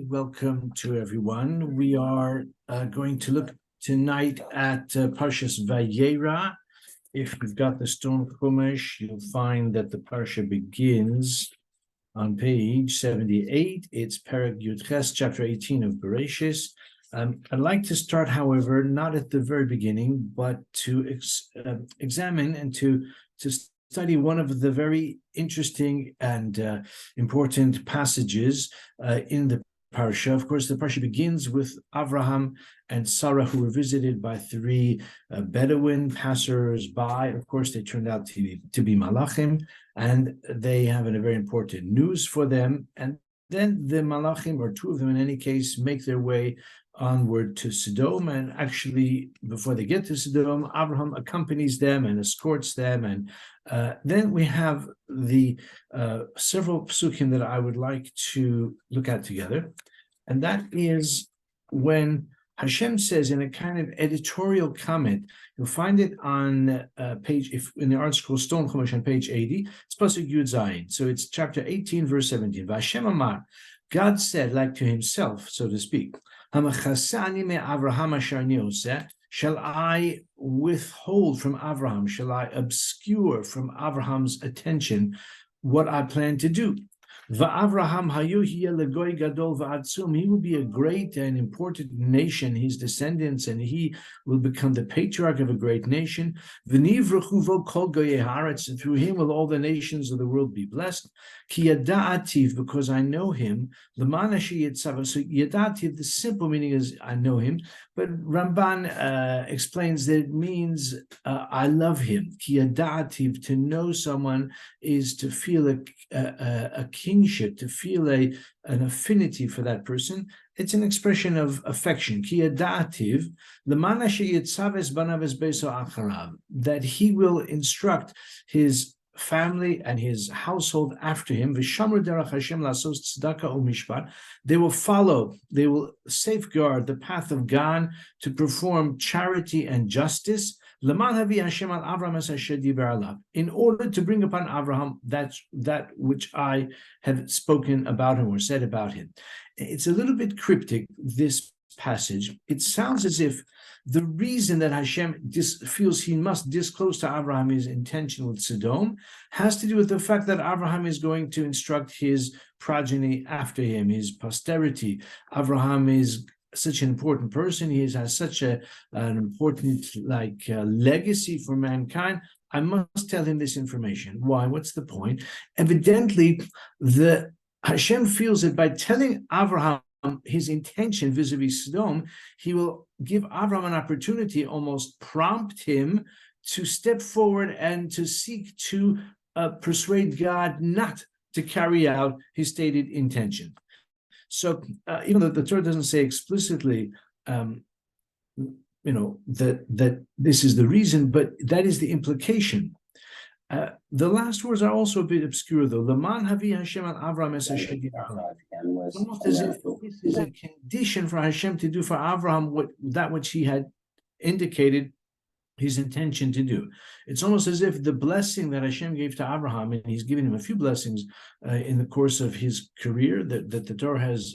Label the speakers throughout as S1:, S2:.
S1: Welcome to everyone. We are going to look tonight at Parshas Vayera. If you've got the Stone Chumash, you'll find that the Parsha begins on page 78. It's Perek Yud Ches, chapter 18 of Bereshis. I'd like to start, however, not at the very beginning, but to examine and to study one of the very interesting and important passages in the Parasha. Of course, the Parasha begins with Avraham and Sarah, who were visited by three Bedouin passers-by. Of course, they turned out to be Malachim, and they have a very important news for them. And then the Malachim, or two of them in any case, make their way onward to Sodom. And actually, before they get to Sodom, Avraham accompanies them and escorts them. And then we have the several psukim that I would like to look at together. And that is when Hashem says in a kind of editorial comment, you'll find it on in the Art Scroll Stone Chumash on page 80, it's Pasuk Yud Zayin. So it's chapter 18, verse 17. Vashem Amar, God said, like to himself, so to speak, shall I withhold from Avraham, shall I obscure from Avraham's attention what I plan to do? Va'Avraham legoy gadol va'atzum. He will be a great and important nation, his descendants, and he will become the patriarch of a great nation. V'nivrachu vo kol goyei haaretz, and through him will all the nations of the world be blessed. Ki yada'ativ, because I know him. L'man asher yitzava. So yada'ativ, the simple meaning is I know him, but Ramban explains that it means I love him. Ki yada'ativ, to know someone is to feel a kinship, to feel an affinity for that person. It's an expression of affection. Ki yada'ativ, l'man asher yitzaves banav es beiso acharav, that he will instruct his family and his household after him. V'shamru derech Hashem lasos tzedakah u'mishpat. They will follow, they will safeguard the path of God to perform charity and justice. L'man havi Hashem al Avraham es asher diber alav. In order to bring upon Avraham that which I have spoken about him or said about him. It's a little bit cryptic, this passage. It sounds as if the reason that Hashem feels he must disclose to Avraham his intention with Sodom has to do with the fact that Avraham is going to instruct his progeny after him, his posterity. Avraham is such an important person. He has such an important legacy for mankind. I must tell him this information. Why? What's the point? Evidently, Hashem feels that by telling Avraham his intention vis-a-vis Sodom, he will give Avraham an opportunity, almost prompt him to step forward and to seek to persuade God not to carry out his stated intention. So even though the Torah doesn't say explicitly, that this is the reason, but that is the implication. The last words are also a bit obscure, though. L'man havi Hashem al Avraham es asher diber alav. Almost as if this is a condition for Hashem to do for Avraham that which he had indicated his intention to do. It's almost as if the blessing that Hashem gave to Avraham, and he's given him a few blessings in the course of his career that the Torah has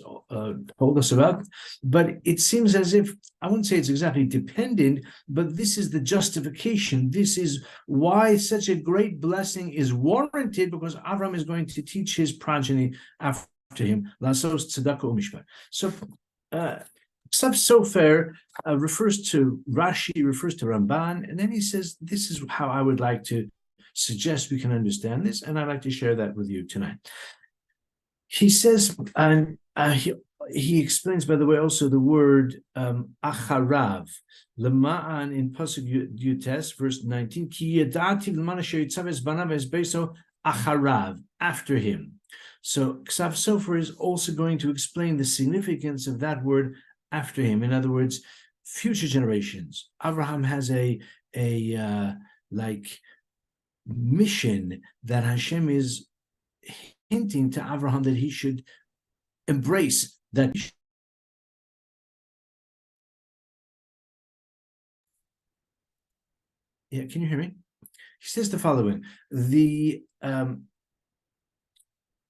S1: told us about, but it seems as if, I wouldn't say it's exactly dependent, but this is the justification. This is why such a great blessing is warranted, because Avraham is going to teach his progeny after him. Lasos tzedakah u'mishpat. So, Sofer refers to Rashi, refers to Ramban, and then he says, this is how I would like to suggest we can understand this, and I'd like to share that with you tonight. He says, and he explains, by the way, also the word acharav, lema'an in Pasuk Yutes, verse 19, ki yadativ l'man asher yitzaves banav es beiso acharav, after him. So Ksav Sofer is also going to explain the significance of that word after him. In other words, future generations. Avraham has a mission that Hashem is hinting to Avraham that he should embrace that. Yeah, can you hear me? He says the following: the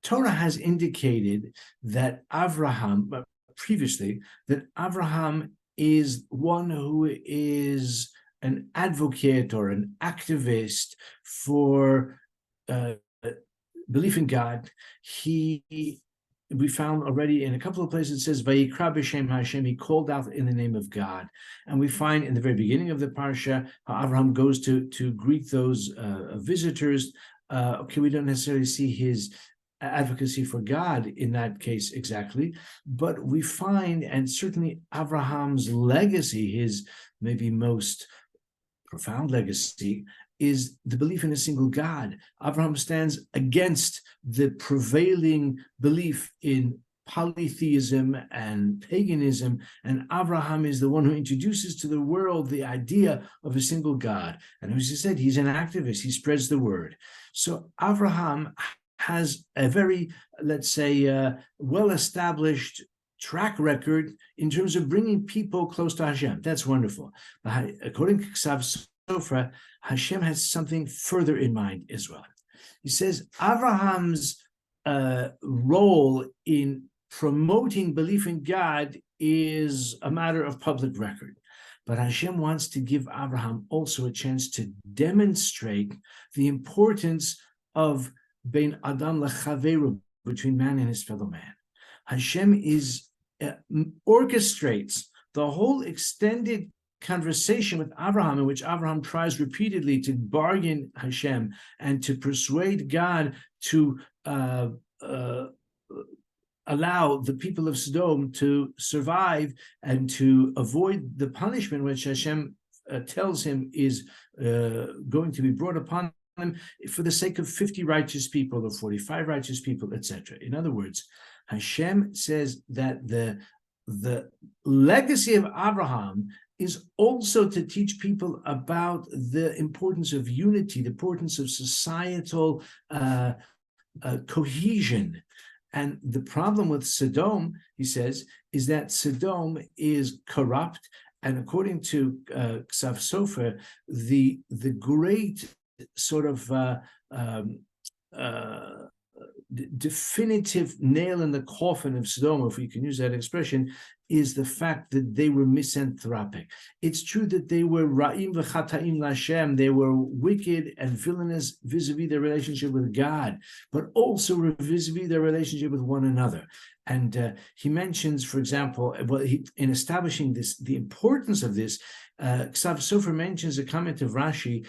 S1: Torah has indicated that Avraham, previously, that Avraham is one who is an advocate or an activist for belief in God. We found already in a couple of places it says Vayikra b'Shem Hashem, he called out in the name of God. And we find in the very beginning of the Parasha how Avraham goes to greet those visitors. We don't necessarily see his advocacy for God in that case exactly, but we find, and certainly Abraham's legacy, his maybe most profound legacy, is the belief in a single God. Abraham stands against the prevailing belief in polytheism and paganism, and Abraham is the one who introduces to the world the idea of a single God. And as he said, he's an activist, he spreads the word. So Abraham has a very, let's say, well-established track record in terms of bringing people close to Hashem. That's wonderful. But according to Sofer, Hashem has something further in mind as well. He says Abraham's role in promoting belief in God is a matter of public record. But Hashem wants to give Abraham also a chance to demonstrate the importance of Bein Adam lechaveru, between man and his fellow man. Hashem orchestrates the whole extended conversation with Abraham, in which Abraham tries repeatedly to bargain Hashem and to persuade God to allow the people of Sodom to survive and to avoid the punishment which Hashem tells him is going to be brought upon them for the sake of 50 righteous people or 45 righteous people, etc. In other words, Hashem says that the legacy of Abraham is also to teach people about the importance of unity, the importance of societal cohesion. And the problem with Sodom, he says, is that Sodom is corrupt. And according to Sofer, the great sort of definitive nail in the coffin of Sodom, if we can use that expression, is the fact that they were misanthropic. It's true that they were ra'im v'chata'im l'Hashem, they were wicked and villainous vis-a-vis their relationship with God, but also vis-a-vis their relationship with one another. And he mentions, for example, in establishing this, the importance of this, Sofer mentions a comment of Rashi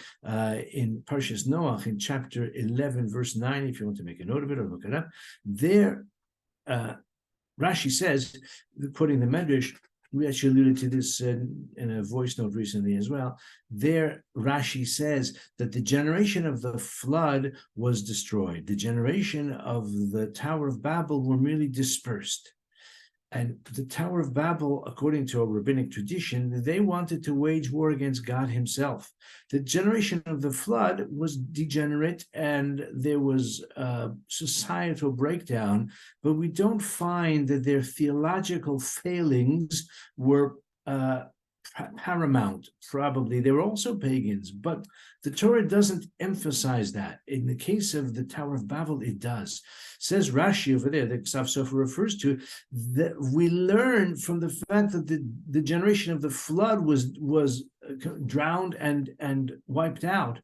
S1: in Parshas Noach in chapter 11, verse 9, if you want to make a note of it or look it up. There, Rashi says, quoting the Medrash, we actually alluded to this in a voice note recently as well. There, Rashi says that the generation of the flood was destroyed. The generation of the Tower of Babel were merely dispersed. And the Tower of Babel, according to a rabbinic tradition, they wanted to wage war against God himself. The generation of the flood was degenerate and there was a societal breakdown, but we don't find that their theological failings were paramount. Probably they were also pagans, but the Torah doesn't emphasize that. In the case of the Tower of Babel, it does. Says Rashi over there, that Sofer refers to, that we learn from the fact that the generation of the flood was drowned and wiped out,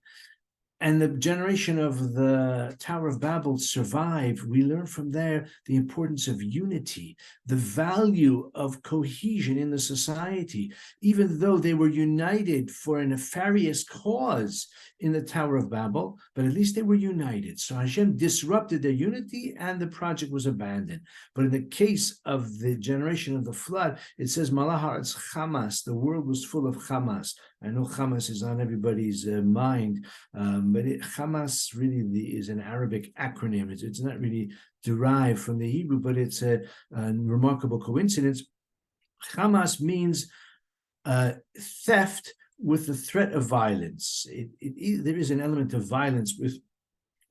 S1: and the generation of the Tower of Babel survived. We learn from there the importance of unity, the value of cohesion in the society, even though they were united for a nefarious cause in the Tower of Babel, but at least they were united. So Hashem disrupted their unity and the project was abandoned. But in the case of the generation of the flood, it says, Malach haaretz Hamas, the world was full of Hamas. I know Hamas is on everybody's mind, but Hamas really is an Arabic acronym. It's not really derived from the Hebrew, but it's a remarkable coincidence. Hamas means theft with the threat of violence. There is an element of violence with,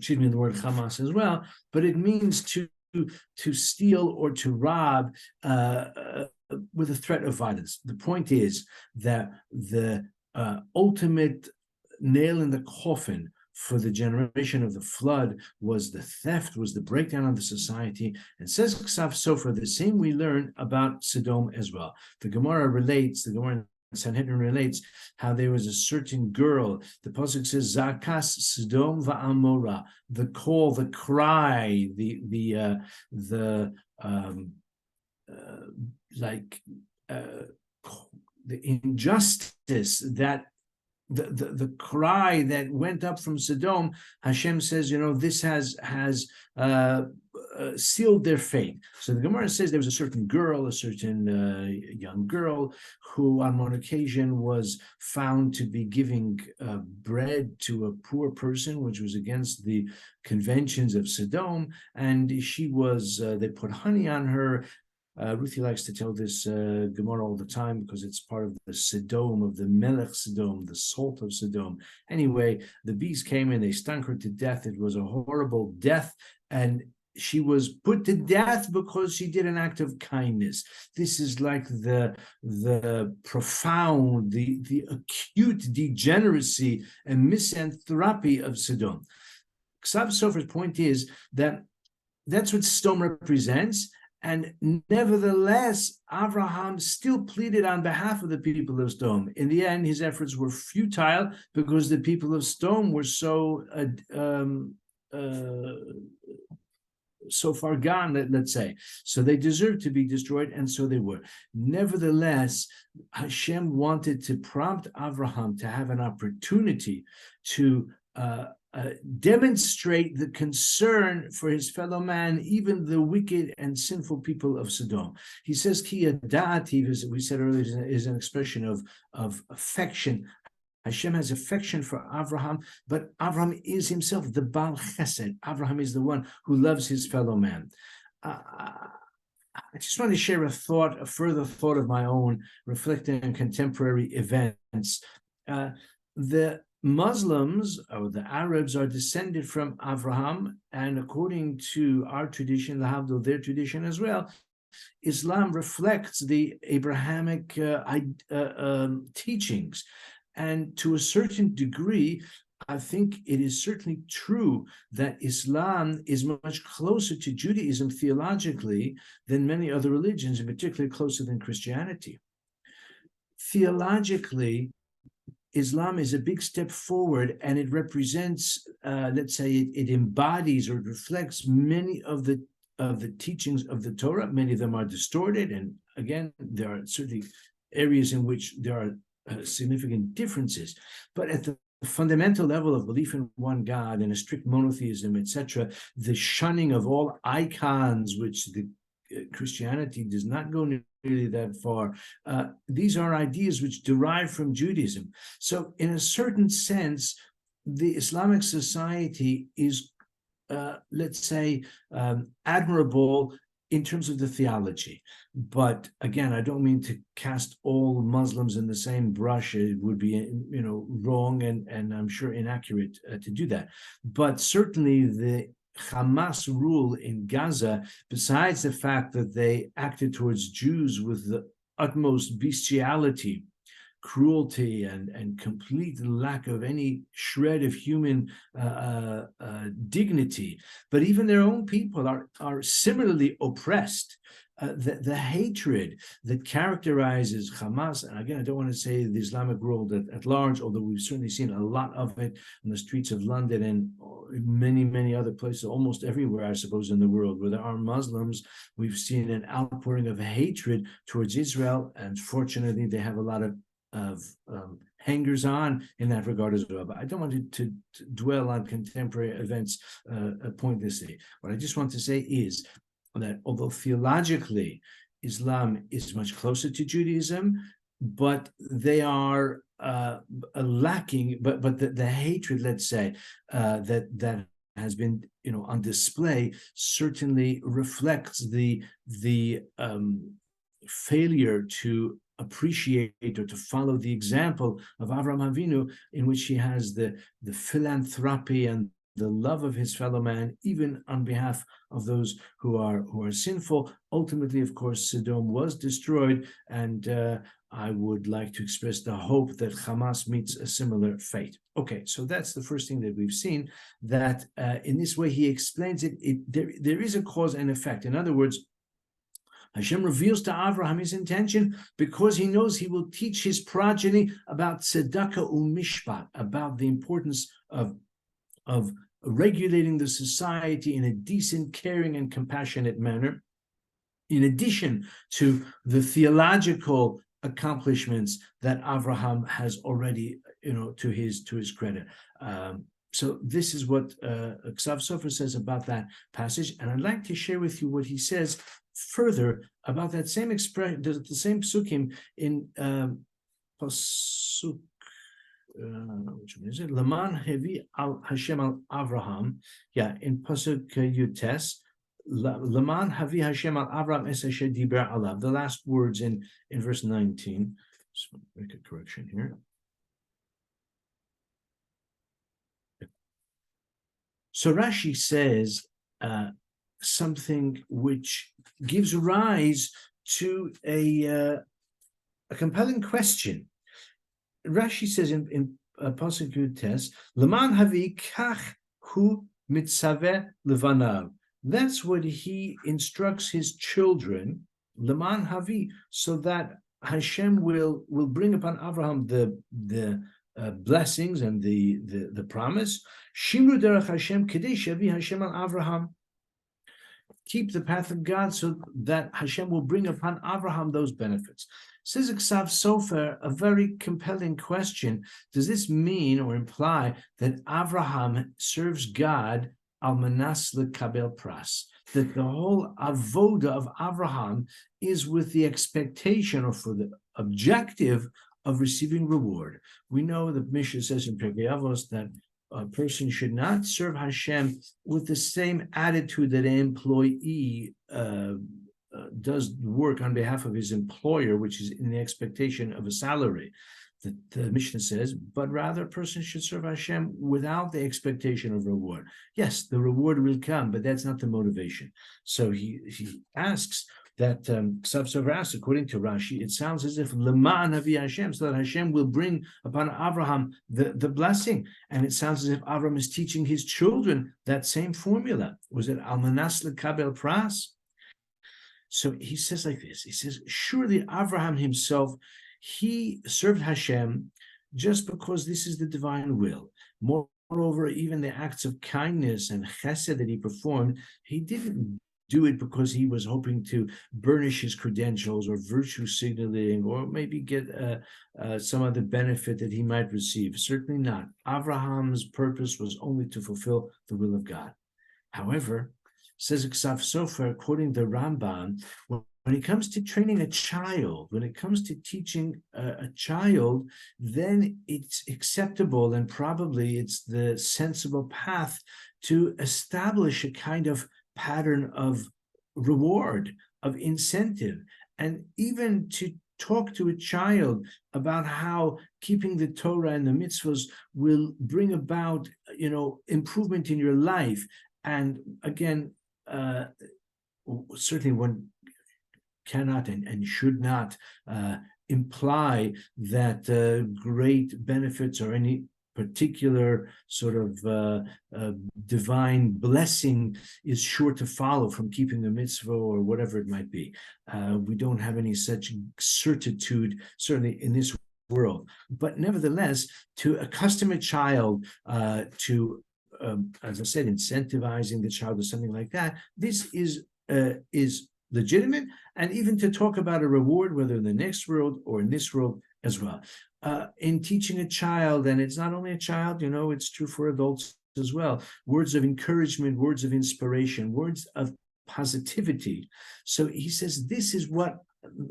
S1: the word Hamas as well, but it means to steal or to rob with a threat of violence. The point is that the ultimate nail in the coffin for the generation of the flood was the theft, was the breakdown of the society. And says Ksav Sofer, the same we learn about Sodom as well. The Gemara Sanhedrin relates how there was a certain girl. The pasuk says, "Zakas Sodom va'amora," the call, the cry, the injustice that the cry that went up from Sodom. Hashem says, this has sealed their fate. So the Gemara says there was a certain girl, a certain young girl, who on one occasion was found to be giving bread to a poor person, which was against the conventions of Sodom, and she was, they put honey on her. Ruthie likes to tell this Gemara all the time because it's part of the Sodom, of the Melech Sodom, the salt of Sodom. Anyway, the bees came and they stunk her to death. It was a horrible death, and she was put to death because she did an act of kindness. This is like the profound, the acute degeneracy and misanthropy of Sodom. Ksav Sofer's point is that that's what Sodom represents. And nevertheless, Avraham still pleaded on behalf of the people of Sodom. In the end, his efforts were futile because the people of Sodom were so far gone, let's say. So they deserved to be destroyed, and so they were. Nevertheless, Hashem wanted to prompt Avraham to have an opportunity to demonstrate the concern for his fellow man, even the wicked and sinful people of Sodom. He says, Ki Yada'ati, as we said earlier, is an expression of affection. Hashem has affection for Avraham, but Avraham is himself the Baal Chesed. Avraham is the one who loves his fellow man. I just want to share a further thought of my own, reflecting on contemporary events. The Muslims, or the Arabs, are descended from Avraham, and according to our tradition, lahavdil, their tradition as well, Islam reflects the Abrahamic teachings. And to a certain degree, I think it is certainly true that Islam is much closer to Judaism theologically than many other religions, and particularly closer than Christianity. Theologically, Islam is a big step forward, and it represents, let's say, it embodies or reflects many of the teachings of the Torah. Many of them are distorted, and again, there are certainly areas in which there are significant differences. But at the fundamental level of belief in one God and a strict monotheism, etc., the shunning of all icons, which the Christianity does not go nearly that far. These are ideas which derive from Judaism. So in a certain sense, the Islamic society is, let's say, admirable in terms of the theology. But again, I don't mean to cast all Muslims in the same brush. It would be, wrong and I'm sure inaccurate to do that. But certainly the Hamas rule in Gaza, besides the fact that they acted towards Jews with the utmost bestiality, cruelty, and complete lack of any shred of human dignity, but even their own people are similarly oppressed. The hatred that characterizes Hamas, and again, I don't want to say the Islamic world at large, although we've certainly seen a lot of it in the streets of London and many, many other places, almost everywhere, I suppose, in the world where there are Muslims. We've seen an outpouring of hatred towards Israel, and fortunately, they have a lot of hangers-on in that regard as well. But I don't want to dwell on contemporary events pointlessly. What I just want to say is that although theologically Islam is much closer to Judaism, but they are lacking, but the hatred, let's say, that has been on display certainly reflects the failure to appreciate or to follow the example of Avraham Avinu, in which he has the philanthropy and the love of his fellow man, even on behalf of those who are sinful. Ultimately, of course, Sodom was destroyed, and I would like to express the hope that Hamas meets a similar fate. Okay, so that's the first thing that we've seen, that in this way he explains it. There is a cause and effect. In other words, Hashem reveals to Avraham his intention because he knows he will teach his progeny about tzedakah u'mishpat, about the importance of regulating the society in a decent, caring, and compassionate manner, in addition to the theological accomplishments that Avraham has already, to his credit. So this is what Ksav Sofer says about that passage, and I'd like to share with you what he says further about that same expression, the same psukim in pasuk. Which one is it? Laman hevi al Hashem al Avraham. Yeah, in pasuk Yutes. Laman havi Hashem al Avraham es asher diber alav. The last words in verse 19. Just want to make a correction here. So Rashi says something which gives rise to a compelling question. Rashi says in pasuk Yutes, "Leman havi kach hu mitzaveh levanav." That's what he instructs his children, Leman havi, so that Hashem will bring upon Avraham the blessings and the promise. Shimru derech Hashem kedei shavi Hashem al Avraham. Keep the path of God so that Hashem will bring upon Avraham those benefits. Says Ksav Sofer, a very compelling question. Does this mean or imply that Avraham serves God al manas lekabel pras? That the whole avoda of Avraham is with the expectation or for the objective of receiving reward? We know that Mishnah says in Pirkei Avos that a person should not serve Hashem with the same attitude that an employee does work on behalf of his employer, which is in the expectation of a salary. The Mishnah says, but rather a person should serve Hashem without the expectation of reward. Yes, the reward will come, but that's not the motivation. So he asks that Ksav Sofer asks, according to Rashi, it sounds as if Leman Havi Hashem, so that Hashem will bring upon Avraham the blessing. And it sounds as if Avraham is teaching his children that same formula. Was it Almanas Lekabel Pras? So he says like this, he says, surely Avraham himself, he served Hashem just because this is the divine will. Moreover, even the acts of kindness and chesed that he performed, he didn't do it because he was hoping to burnish his credentials or virtue signaling or maybe get some other benefit that he might receive. Certainly not. Avraham's purpose was only to fulfill the will of God. However, says Ksav Sofer, according to the Rambam, when it comes to training a child, when it comes to teaching a child, then it's acceptable and probably it's the sensible path to establish a kind of pattern of reward, of incentive, and even to talk to a child about how keeping the Torah and the mitzvahs will bring about, improvement in your life. And again, certainly one cannot and should not imply that great benefits or any particular sort of divine blessing is sure to follow from keeping the mitzvah or whatever it might be. We don't have any such certitude, certainly in this world. But nevertheless, to accustom a child to as I said, incentivizing the child or something like that, this is legitimate, and even to talk about a reward, whether in the next world or in this world as well. In teaching a child, and it's not only a child, it's true for adults as well, words of encouragement, words of inspiration, words of positivity. So he says this is what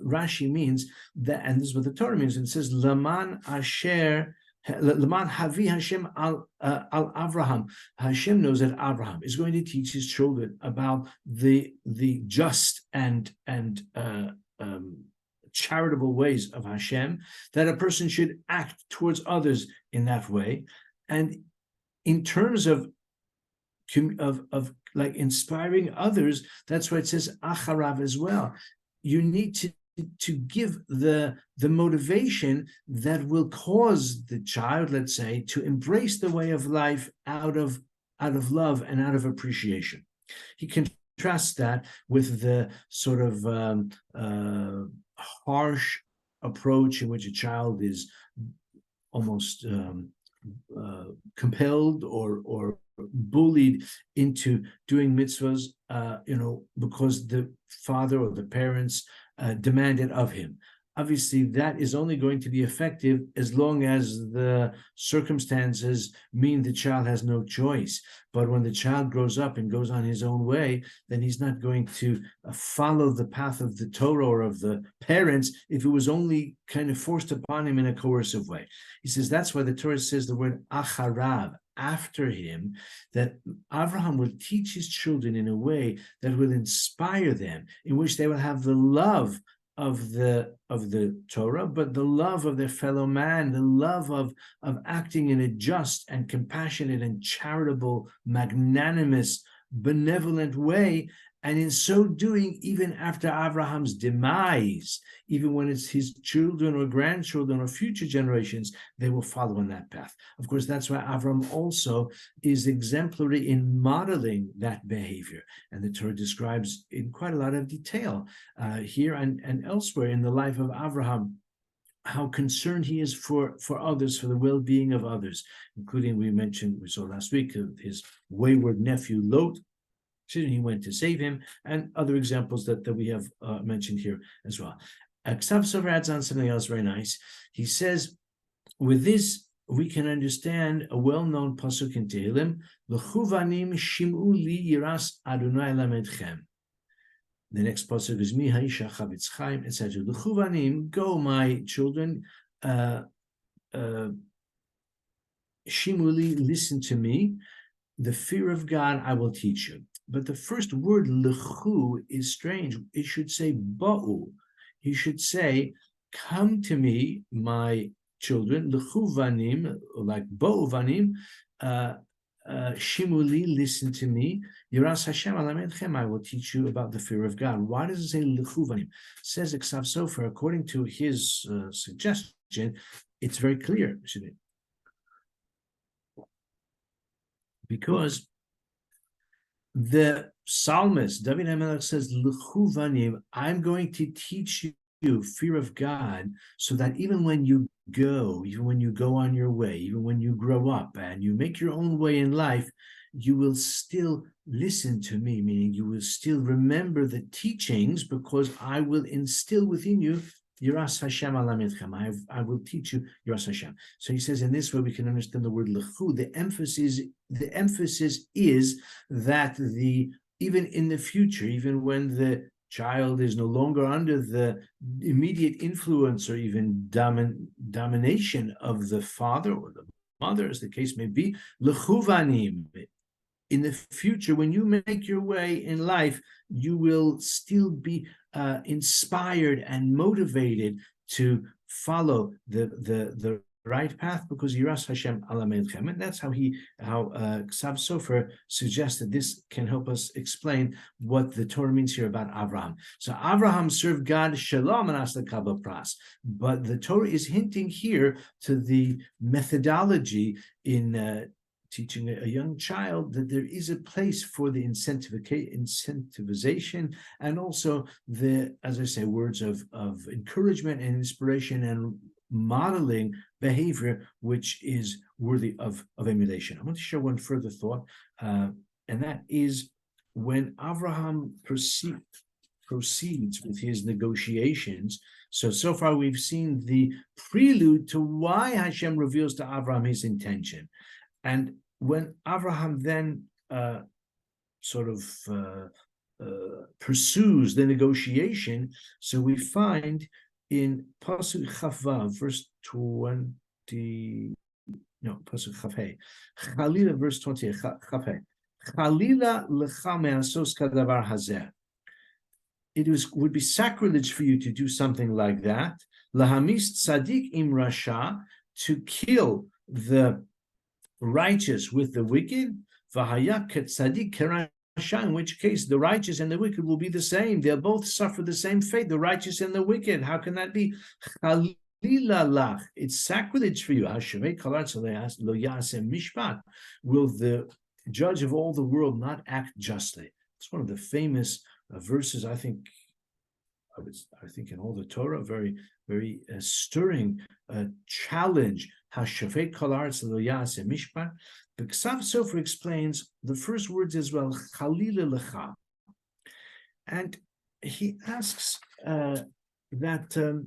S1: Rashi means, and this is what the Torah means. And it says, Laman Asher Leman Havi Hashem al Avraham. Hashem knows that Avraham is going to teach his children about the just and charitable ways of Hashem, that a person should act towards others in that way. And in terms of like inspiring others. That's why it says acharav as well. You need to give the motivation that will cause the child, let's say, to embrace the way of life out of love and out of appreciation. He contrasts that with the sort of harsh approach in which a child is almost compelled or bullied into doing mitzvahs, because the father or the parents demand it of him. Obviously, that is only going to be effective as long as the circumstances mean the child has no choice. But when the child grows up and goes on his own way, then he's not going to follow the path of the Torah or of the parents if it was only kind of forced upon him in a coercive way. He says that's why the Torah says the word acharav, after him, that Avraham will teach his children in a way that will inspire them, in which they will have the love of the Torah, but the love of their fellow man, the love of acting in a just and compassionate and charitable, magnanimous, benevolent way. And in so doing, even after Abraham's demise, even when it's his children or grandchildren or future generations, they will follow on that path. Of course, that's why Avraham also is exemplary in modeling that behavior. And the Torah describes in quite a lot of detail here and elsewhere in the life of Avraham how concerned he is for others, for the well-being of others, including we saw last week, his wayward nephew Lot. He went to save him, and other examples that we have mentioned here as well. Sofer adds on something else very nice. He says, with this, we can understand a well-known pasuk in Tehillim, L'chuvanim shim'u li yiras Adonai lamedchem. The next pasuk is Mi ha'isha chavetz chaim, etc. L'chuvanim, go, my children, shim'u li, listen to me. The fear of God I will teach you. But the first word lechu is strange. It should say ba'u. He should say, come to me, my children, lechu vanim, like ba'u vanim, shimuli, listen to me, yiras Hashem alamedchem, I will teach you about the fear of God. Why does it say lechu vanim? Says Eksav Sofer, according to his suggestion, it's very clear, isn't it? Because the psalmist, David HaMelech, says, L'chu vanim, I'm going to teach you fear of God, so that even when you go on your way, even when you grow up and you make your own way in life, you will still listen to me, meaning you will still remember the teachings, because I will instill within you Yiras Hashem alamedchem. I will teach you Yiras Hashem. So he says, in this way we can understand the word lechu. The emphasis is that even in the future, even when the child is no longer under the immediate influence or even domination of the father or the mother, as the case may be, lechu vanim. In the future, when you make your way in life, you will still be inspired and motivated to follow the right path, because Yiras Hashem alamedchem. And that's how Eksav Sofer suggests that this can help us explain what the Torah means here about Avraham. So Avraham served God shalom and asla kabel pras, but the Torah is hinting here to the methodology in teaching a young child that there is a place for the incentivization and also the, as I say, words of encouragement and inspiration and modeling behavior which is worthy of emulation. I want to share one further thought, and that is when Avraham proceeds with his negotiations. So far we've seen the prelude to why Hashem reveals to Avraham his intention. And when Avraham then pursues the negotiation, so we find in Pasuk Chavav, verse 20, no, Pasuk Chavhei, Chalila, verse 20, Chavhei, Chalila lecha me'asos kadavar hazeh. It would be sacrilege for you to do something like that. Lahamis tzadik im rasha, to kill the righteous with the wicked. V'haya ketzadik kerasha, in which case the righteous and the wicked will be the same. They'll both suffer the same fate, the righteous and the wicked. How can that be? It's sacrilege for you. Will the judge of all the world not act justly? It's one of the famous verses, I think in all the Torah, very, very stirring challenge. Hashavei kol haaretz lo ya'aseh mishpat. But Sofer explains the first words as well, Chalila lecha, and he asks that.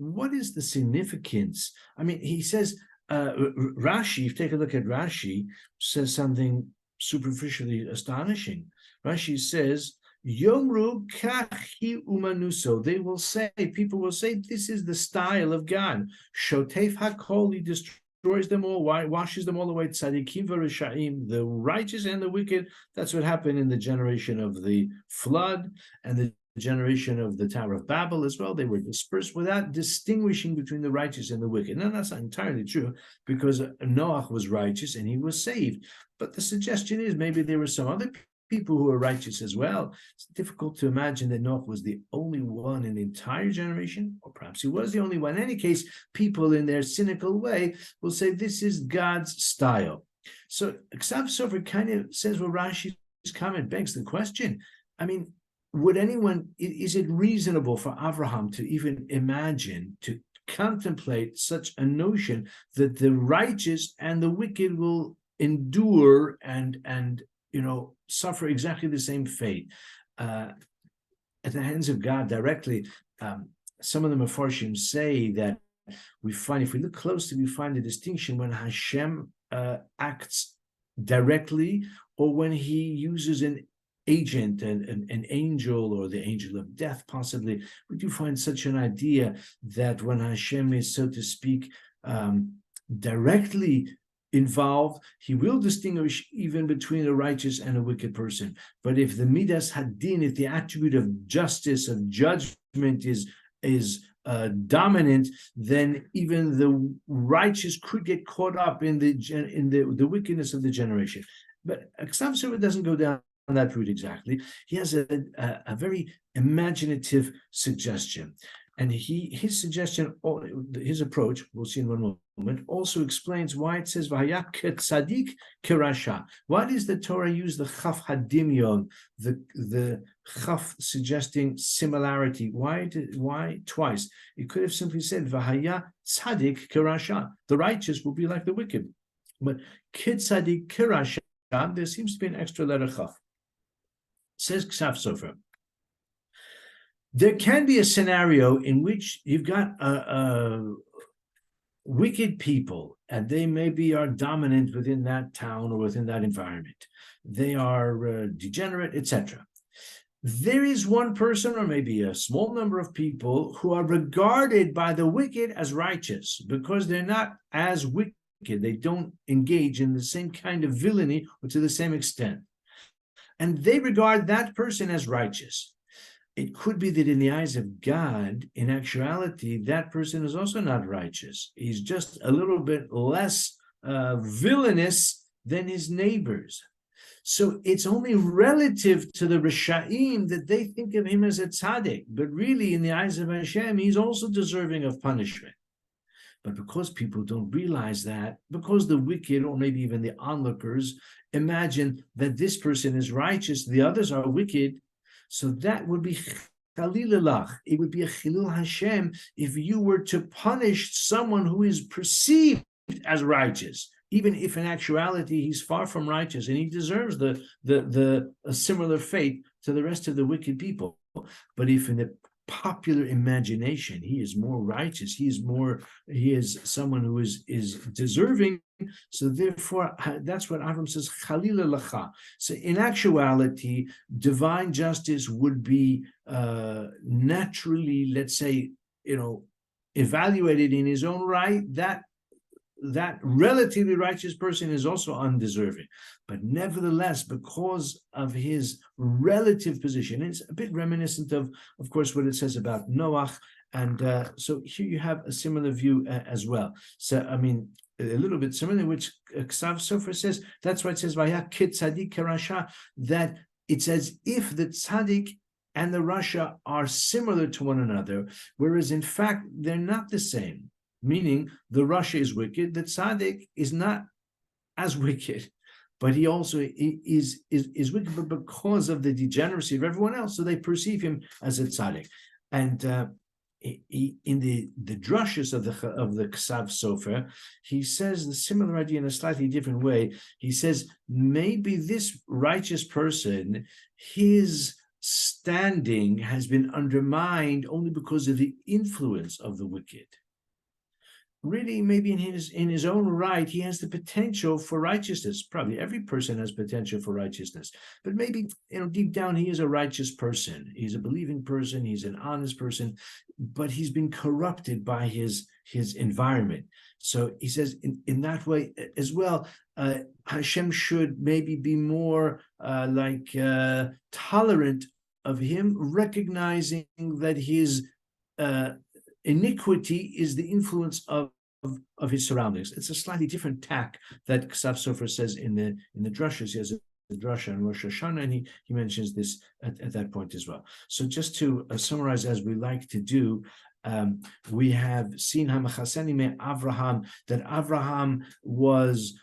S1: What is the significance? I mean, he says, Rashi, if you take a look at Rashi, says something superficially astonishing. Rashi says, Yomru kachi umanuso. They will say, people will say, this is the style of God. Shotef hakol, he destroys them all, washes them all away. Tzadikim v'reshaim, the righteous and the wicked. That's what happened in the generation of the flood and the generation of the Tower of Babel as well. They were dispersed without distinguishing between the righteous and the wicked. Now, that's not entirely true, because Noah was righteous and he was saved. But the suggestion is maybe there were some other people who were righteous as well. It's difficult to imagine that Noah was the only one in the entire generation, or perhaps he was the only one. In any case, people in their cynical way will say this is God's style. So Sofer kind of says, well, Rashi's comment begs the question. I mean, is it reasonable for Avraham to even imagine, to contemplate such a notion that the righteous and the wicked will endure and suffer exactly the same fate at the hands of God directly? Some of the Mefarshim say that if we look closely, we find a distinction when Hashem acts directly, or when he uses an agent, an angel, or the angel of death, possibly. We do find such an idea that when Hashem is, so to speak, directly involved, he will distinguish even between a righteous and a wicked person. But if the midas hadin, if the attribute of justice, of judgment is dominant, then even the righteous could get caught up in the wickedness of the generation. But Ksav Sofer doesn't go down that route exactly. He has a very imaginative suggestion, and his suggestion, his approach, we'll see in one moment, also explains why it says V'haya ketzadik kerasha. Why does the Torah use the chaf hadimyon, the chaf suggesting similarity? Why twice? It could have simply said V'haya tzadik kerasha. The righteous will be like the wicked, but ketzadik kerasha, there seems to be an extra letter chaf. Says Ksav Sofer, there can be a scenario in which you've got wicked people, and they maybe are dominant within that town or within that environment. They are degenerate, etc. There is one person, or maybe a small number of people, who are regarded by the wicked as righteous because they're not as wicked. They don't engage in the same kind of villainy or to the same extent. And they regard that person as righteous. It could be that in the eyes of God, in actuality, that person is also not righteous. He's just a little bit less villainous than his neighbors. So it's only relative to the Risha'im that they think of him as a tzaddik. But really, in the eyes of Hashem, he's also deserving of punishment. But because people don't realize that, because the wicked, or maybe even the onlookers, imagine that this person is righteous, the others are wicked, so that would be chalilulach. It would be a chilul Hashem if you were to punish someone who is perceived as righteous, even if in actuality he's far from righteous and he deserves a similar fate to the rest of the wicked people. But if in the popular imagination he is more righteous, he is someone who is deserving, so therefore that's what Avraham says, Chalila lacha. So in actuality, divine justice would be naturally, let's say, evaluated in his own right. That relatively righteous person is also undeserving. But nevertheless, because of his relative position, it's a bit reminiscent of course, what it says about Noah. And so here you have a similar view as well. So, I mean, a little bit similar, which Ksav Sofer says. That's why it says Vayera Tzadik Rasha, that it's as if the tzaddik and the rasha are similar to one another, whereas in fact they're not the same. Meaning the rasha is wicked, the tzaddik is not as wicked, but he also is wicked, but because of the degeneracy of everyone else, so they perceive him as a tzaddik. And in the drushes of the Ksav Sofer, he says the similar idea in a slightly different way. He says maybe this righteous person, his standing has been undermined only because of the influence of the wicked. Really, maybe in his own right, he has the potential for righteousness. Probably every person has potential for righteousness, but maybe deep down he is a righteous person. He's a believing person. He's an honest person, but he's been corrupted by his environment. So he says in that way as well, Hashem should maybe be more tolerant of him, recognizing that his iniquity is the influence of his surroundings. It's a slightly different tack that Ksav Sofer says in the drushes. He has a drasha and Rosh Hashanah, and he mentions this at that point as well. So just to summarize, as we like to do, we have seen Hamachaseni Avraham, that Avraham was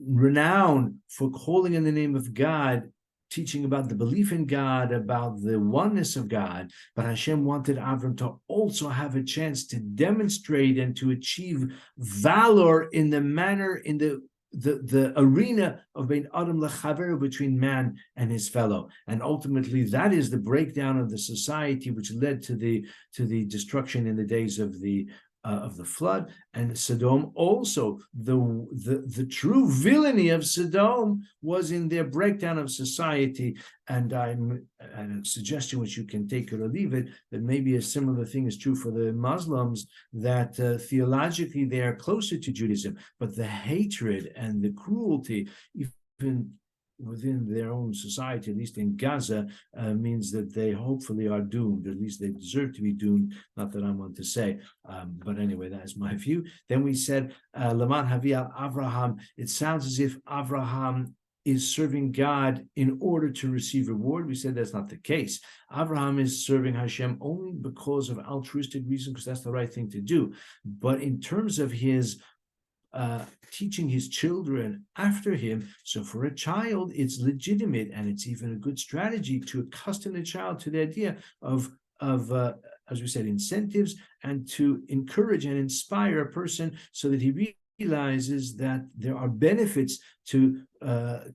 S1: renowned for calling in the name of God, teaching about the belief in God, about the oneness of God, but Hashem wanted Avram to also have a chance to demonstrate and to achieve valor in the manner, in the arena of bein adam lechaver, between man and his fellow. And ultimately that is the breakdown of the society which led to the destruction in the days of the flood. And Sodom also, the true villainy of Sodom was in their breakdown of society. And a suggestion which you can take it or leave it, that maybe a similar thing is true for the Muslims, that theologically they are closer to Judaism, but the hatred and the cruelty, even within their own society, at least in Gaza, means that they hopefully are doomed, or at least they deserve to be doomed. Not that I'm one to say, but anyway, that is my view. Then we said, Laman Havial Avraham, it sounds as if Avraham is serving God in order to receive reward. We said that's not the case. Avraham is serving Hashem only because of altruistic reasons, because that's the right thing to do. But in terms of his teaching his children after him, so for a child it's legitimate, and it's even a good strategy to accustom the child to the idea of as we said, incentives, and to encourage and inspire a person so that he realizes that there are benefits to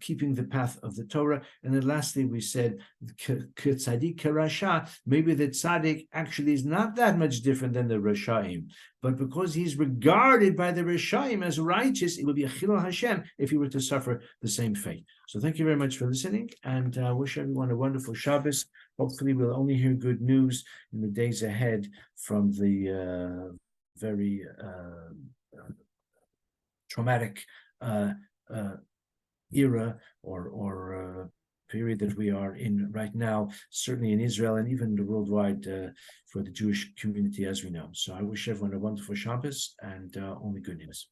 S1: keeping the path of the Torah. And then lastly, we said Tzadik Rasha, maybe the Tzadik actually is not that much different than the Rashaim, but because he's regarded by the Rashaim as righteous, it would be a Chilul Hashem if he were to suffer the same fate. So thank you very much for listening, and wish everyone a wonderful Shabbos. Hopefully we'll only hear good news in the days ahead from the very traumatic era or period that we are in right now, certainly in Israel and even worldwide for the Jewish community, as we know. So I wish everyone a wonderful Shabbos and only good news.